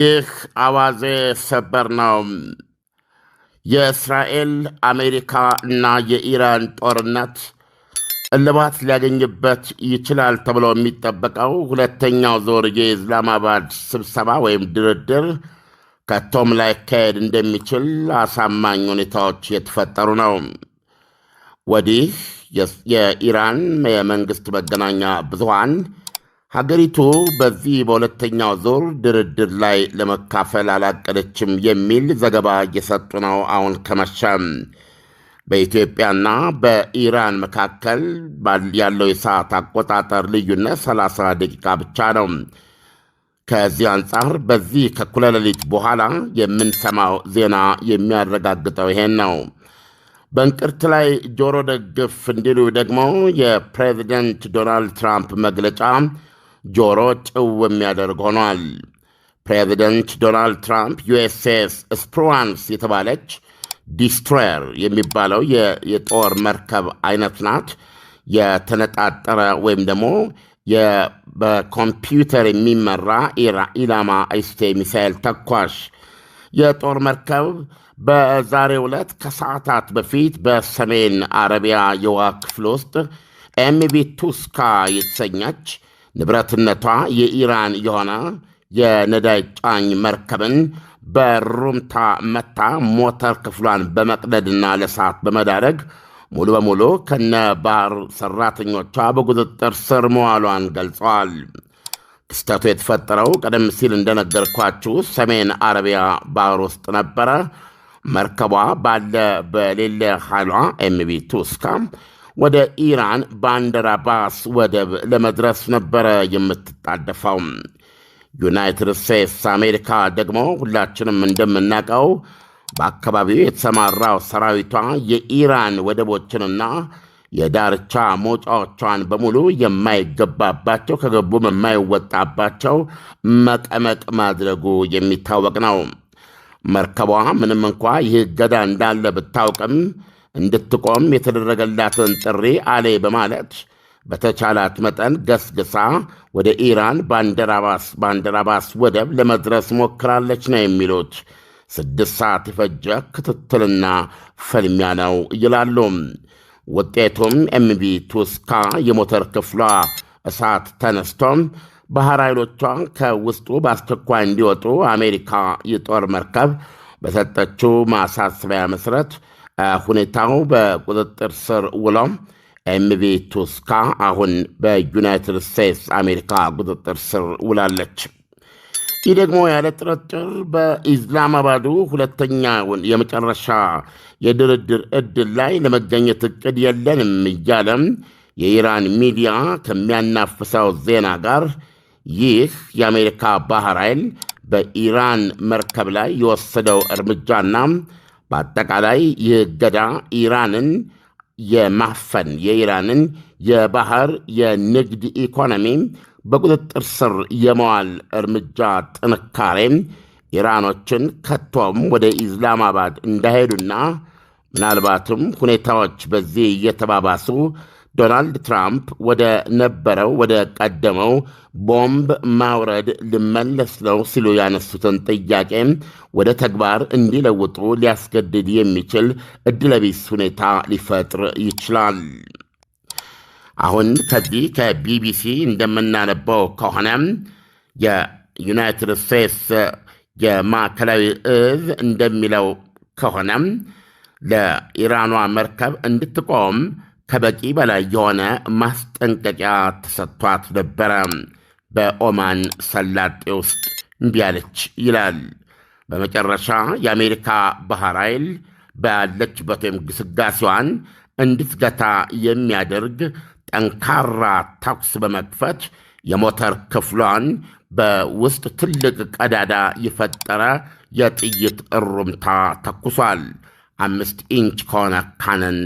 ይህ አዋዜ ሰበር ነው። የእስራኤል አሜሪካ እና የኢራን ጦርነት እልባት ሊያገኝበት ይችላል ተብሎ የሚጠበቀው ሁለተኛው ዙር የኢስላማባድ ስብሰባ ወይም ድርድር ከቶም ላይ ካሄድ እንደሚችል አሳማኝ ሁኔታዎች የተፈጠሩ ነው። ወዲህ የኢራን የመንግሥት መገናኛ ብዙሃን ሀገሪቱ በዚህ በሁለተኛው ዙር ድርድር ላይ ለመካፈል አላቀደችም የሚል ዘገባ እየሰጡ ነው። አሁን ከመሸም በኢትዮጵያና በኢራን መካከል ያለው የሰዓት አቆጣጠር ልዩነት 30 ደቂቃ ብቻ ነው። ከዚህ አንጻር በዚህ ከእኩለ ሌሊት በኋላ የምንሰማው ዜና የሚያረጋግጠው ይሄን ነው። በእንቅርት ላይ ጆሮ ደግፍ እንዲሉ ደግሞ የፕሬዚደንት ዶናልድ ትራምፕ መግለጫ ጆሮ ጭው የሚያደርግ ሆኗል። ፕሬዚደንት ዶናልድ ትራምፕ ዩኤስኤስ ስፕሩዋንስ የተባለች ዲስትሮየር የሚባለው የጦር መርከብ አይነት ናት። የተነጣጠረ ወይም ደግሞ በኮምፒውተር የሚመራ ኢላማ አይስቴ ሚሳኤል ተኳሽ የጦር መርከብ በዛሬው ዕለት ከሰዓታት በፊት በሰሜን አረቢያ የውሃ ክፍል ውስጥ ኤምቪ ቱስካ የተሰኘች ንብረትነቷ የኢራን የሆነ የነዳጅ ጫኝ መርከብን በሩምታ መታ ሞተር ክፍሏን በመቅደድና ለሰዓት በመዳረግ ሙሉ በሙሉ ከነ ባህር ሠራተኞቿ በቁጥጥር ስር መዋሏን ገልጸዋል። ክስተቱ የተፈጠረው ቀደም ሲል እንደነገርኳችሁ ሰሜን አረቢያ ባህር ውስጥ ነበረ። መርከቧ ባለ በሌለ ኃይሏ ኤምቪ ቱስካ ወደ ኢራን ባንደር አባስ ወደብ ለመድረስ ነበረ የምትጣደፈው። ዩናይትድ ስቴትስ አሜሪካ ደግሞ ሁላችንም እንደምናውቀው በአካባቢው የተሰማራው ሰራዊቷ የኢራን ወደቦችንና የዳርቻ መውጫዎቿን በሙሉ የማይገባባቸው ከገቡም የማይወጣባቸው መቀመቅ ማድረጉ የሚታወቅ ነው። መርከቧ ምንም እንኳ ይህ እገዳ እንዳለ ብታውቅም እንድትቆም የተደረገላትን ጥሪ አሌ በማለት በተቻላት መጠን ገስግሳ ወደ ኢራን ባንደራባስ ወደብ ለመድረስ ሞክራለች ነው የሚሉት። 6 ሰዓት የፈጀ ክትትልና ፍልሚያ ነው ይላሉ። ውጤቱም ኤምቪ ቱስካ የሞተር ክፍሏ እሳት ተነስቶም ባህር ኃይሎቿ ከውስጡ በአስቸኳይ እንዲወጡ አሜሪካ የጦር መርከብ በሰጠችው ማሳሰቢያ መሠረት ሁኔታው በቁጥጥር ስር ውለው ኤምቪ ቱስካ አሁን በዩናይትድ ስቴትስ አሜሪካ ቁጥጥር ስር ውላለች። ይህ ደግሞ ያለ ጥርጥር በኢስላማባዱ ሁለተኛውን የመጨረሻ የድርድር ዕድል ላይ ለመገኘት ዕቅድ የለንም እያለም የኢራን ሚዲያ ከሚያናፍሰው ዜና ጋር ይህ የአሜሪካ ባህር ኃይል በኢራን መርከብ ላይ የወሰደው እርምጃና በአጠቃላይ ይህ እገዳ ኢራንን የማፈን የኢራንን የባህር የንግድ ኢኮኖሚ በቁጥጥር ስር የመዋል እርምጃ ጥንካሬም ኢራኖችን ከቶም ወደ ኢስላማባድ እንዳይሄዱና ምናልባትም ሁኔታዎች በዚህ እየተባባሱ ዶናልድ ትራምፕ ወደ ነበረው ወደ ቀደመው ቦምብ ማውረድ ልመለስ ነው ሲሉ ያነሱትን ጥያቄ ወደ ተግባር እንዲለውጡ ሊያስገድድ የሚችል ዕድለቢስ ሁኔታ ሊፈጥር ይችላል። አሁን ከዚህ ከቢቢሲ እንደምናነበው ከሆነ የዩናይትድ ስቴትስ የማዕከላዊ እዝ እንደሚለው ከሆነ ለኢራኗ መርከብ እንድትቆም ከበቂ በላይ የሆነ ማስጠንቀቂያ ተሰጥቷት ነበረ። በኦማን ሰላጤ ውስጥ እንዲህ አለች ይላል። በመጨረሻ የአሜሪካ ባህር ኃይል ባለችበት ወይም ግስጋሴዋን እንድትገታ የሚያደርግ ጠንካራ ተኩስ በመክፈት የሞተር ክፍሏን በውስጥ ትልቅ ቀዳዳ የፈጠረ የጥይት እሩምታ ተኩሷል። 5 ኢንች ከሆነ ካነን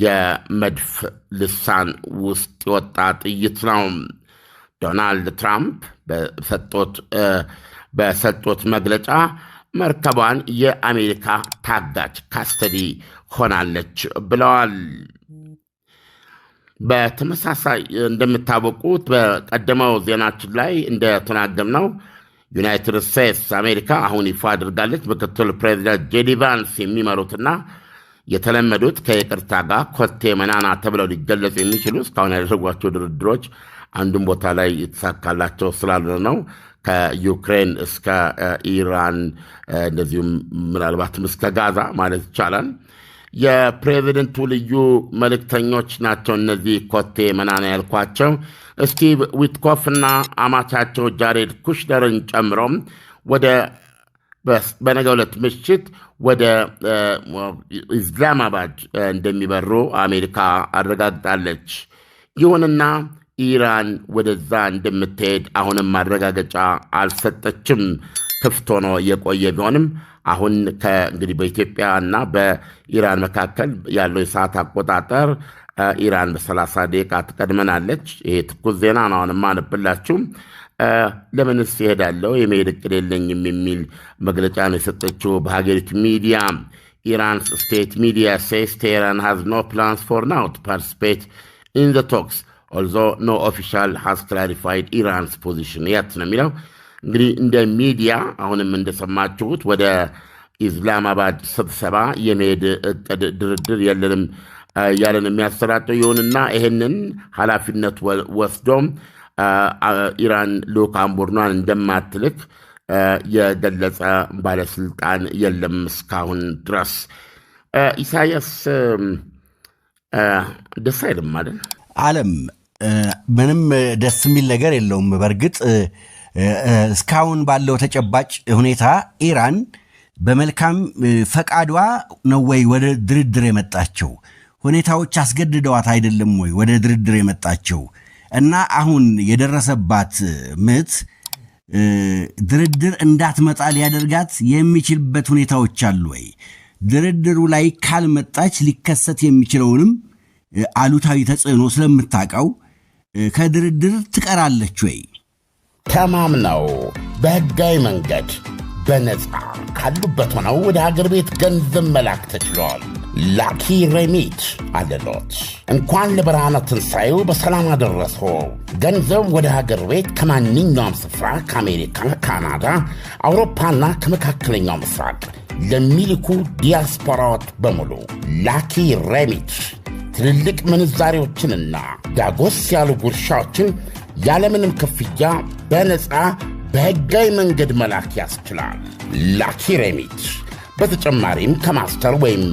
የመድፍ ልሳን ውስጥ የወጣ ጥይት ነው። ዶናልድ ትራምፕ በሰጡት መግለጫ መርከቧን የአሜሪካ ታጋች ካስተዲ ሆናለች ብለዋል። በተመሳሳይ እንደምታወቁት በቀደመው ዜናችን ላይ እንደተናገርነው ዩናይትድ ስቴትስ አሜሪካ አሁን ይፋ አድርጋለች። ምክትል ፕሬዚዳንት ጄዲ ቫንስ የሚመሩትና የተለመዱት ከይቅርታ ጋር ኮቴ መናና ተብለው ሊገለጹ የሚችሉ እስካሁን ያደረጓቸው ድርድሮች አንዱም ቦታ ላይ የተሳካላቸው ስላልሆነ ነው። ከዩክሬን እስከ ኢራን እንደዚሁም ምናልባትም እስከ ጋዛ ማለት ይቻላል የፕሬዚደንቱ ልዩ መልእክተኞች ናቸው እነዚህ ኮቴ መናና ያልኳቸው። ስቲቭ ዊትኮፍና አማቻቸው ጃሬድ ኩሽነርን ጨምሮም በነገው ዕለት ምሽት ወደ ኢስላማባድ እንደሚበሩ አሜሪካ አረጋግጣለች። ይሁንና ኢራን ወደዛ እንደምትሄድ አሁንም ማረጋገጫ አልሰጠችም። ክፍት ሆኖ የቆየ ቢሆንም አሁን እንግዲህ በኢትዮጵያ እና በኢራን መካከል ያለው የሰዓት አቆጣጠር ኢራን በ30 ደቂቃ ትቀድመናለች። ይሄ ትኩስ ዜና ነው። አሁን ማነብላችሁ ለምንስ ይሄዳለው የመሄድ እቅድ የለኝም የሚል መግለጫ ነው የሰጠችው በሀገሪቱ ሚዲያ። ኢራንስ ስቴት ሚዲያ says Tehran has no plans for now to participate in the talks although no official has clarified Iran's position yet ነው የሚለው። እንግዲህ እንደ ሚዲያ አሁንም እንደሰማችሁት ወደ ኢስላማባድ ስብሰባ የመሄድ እቅድ ድርድር የለንም ያለን የሚያሰራጨው ይሁንና ይህንን ኃላፊነት ወስዶም ኢራን ልዑካን ቡድኗን እንደማትልክ የገለጸ ባለስልጣን የለም እስካሁን ድረስ። ኢሳያስ ደስ አይልም አይደል? ዓለም ምንም ደስ የሚል ነገር የለውም። በእርግጥ እስካሁን ባለው ተጨባጭ ሁኔታ ኢራን በመልካም ፈቃዷ ነው ወይ ወደ ድርድር የመጣቸው? ሁኔታዎች አስገድደዋት አይደለም ወይ ወደ ድርድር የመጣቸው? እና አሁን የደረሰባት ምት ድርድር እንዳትመጣ ሊያደርጋት የሚችልበት ሁኔታዎች አሉ ወይ? ድርድሩ ላይ ካልመጣች ሊከሰት የሚችለውንም አሉታዊ ተጽዕኖ ስለምታውቀው ከድርድር ትቀራለች ወይ? ተማምነው በህጋዊ መንገድ በነፃ ካሉበት ሆነው ወደ ሀገር ቤት ገንዘብ መላክ ተችሏል። ላኪ ሬሚት አለሎት። እንኳን ለብርሃነ ትንሣኤው በሰላም አደረሶ። ገንዘብ ወደ ሀገር ቤት ከማንኛውም ስፍራ ከአሜሪካ፣ ካናዳ፣ አውሮፓና ከመካከለኛው ምስራቅ ለሚልኩ ዲያስፖራዎች በሙሉ ላኪ ሬሚት ትልልቅ ምንዛሬዎችንና ዳጎስ ያሉ ጉርሻዎችን ያለምንም ክፍያ በነፃ በህጋዊ መንገድ መላክ ያስችላል። ላኪ ሬሚት በተጨማሪም ከማስተር ወይም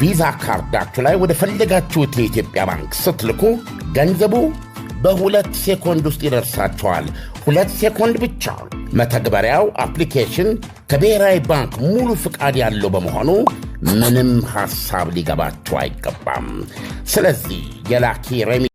ቪዛ ካርዳችሁ ላይ ወደ ፈለጋችሁት የኢትዮጵያ ባንክ ስትልኩ ገንዘቡ በ2 ሴኮንድ ውስጥ ይደርሳችኋል። 2 ሴኮንድ ብቻ። መተግበሪያው አፕሊኬሽን ከብሔራዊ ባንክ ሙሉ ፍቃድ ያለው በመሆኑ ምንም ሐሳብ ሊገባችሁ አይገባም። ስለዚህ የላኪ ሬሚት